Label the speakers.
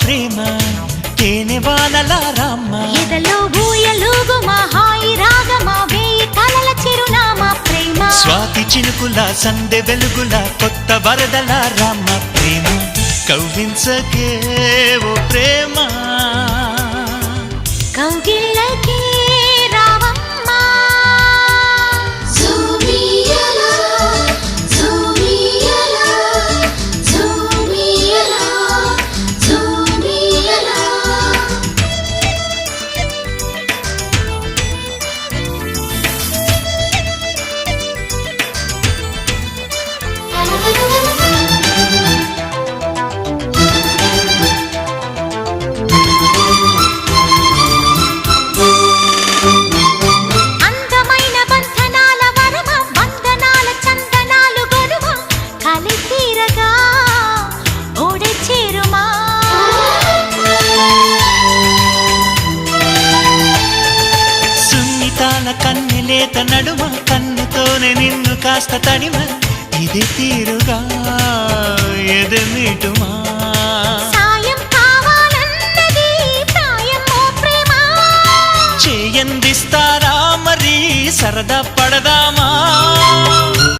Speaker 1: ప్రేమ తేనె వానల రామ
Speaker 2: ఎదలో ఊయలుగుమా హాయి రాగమా వేయి కలల చిరునామా ప్రేమ
Speaker 1: స్వాతి చినుకుల సందె వెలుగుల కొత్త వరదల రామ ప్రేమ కవ్వించకే ఓ ప్రేమ
Speaker 2: కౌగిళ్ళకే రావమ్మా జూమియలా జూమియలా జూమియలా జూమియలా అందమైన బంధనాల వరమ వందనాల చందనాలు గొరువ కలి తీరగా ఓడే చేరుమా
Speaker 1: సున్నితాల కన్నెలేత నడుమ కన్నుతోనే నిన్ను కాస్త తడిమ ఇది తీరుగా ఎదమిటుమా
Speaker 2: సాయం కావాలన్నది ప్రాయం ఓ ప్రేమ
Speaker 1: చేయందిస్తారా మరి సరదా పడదామా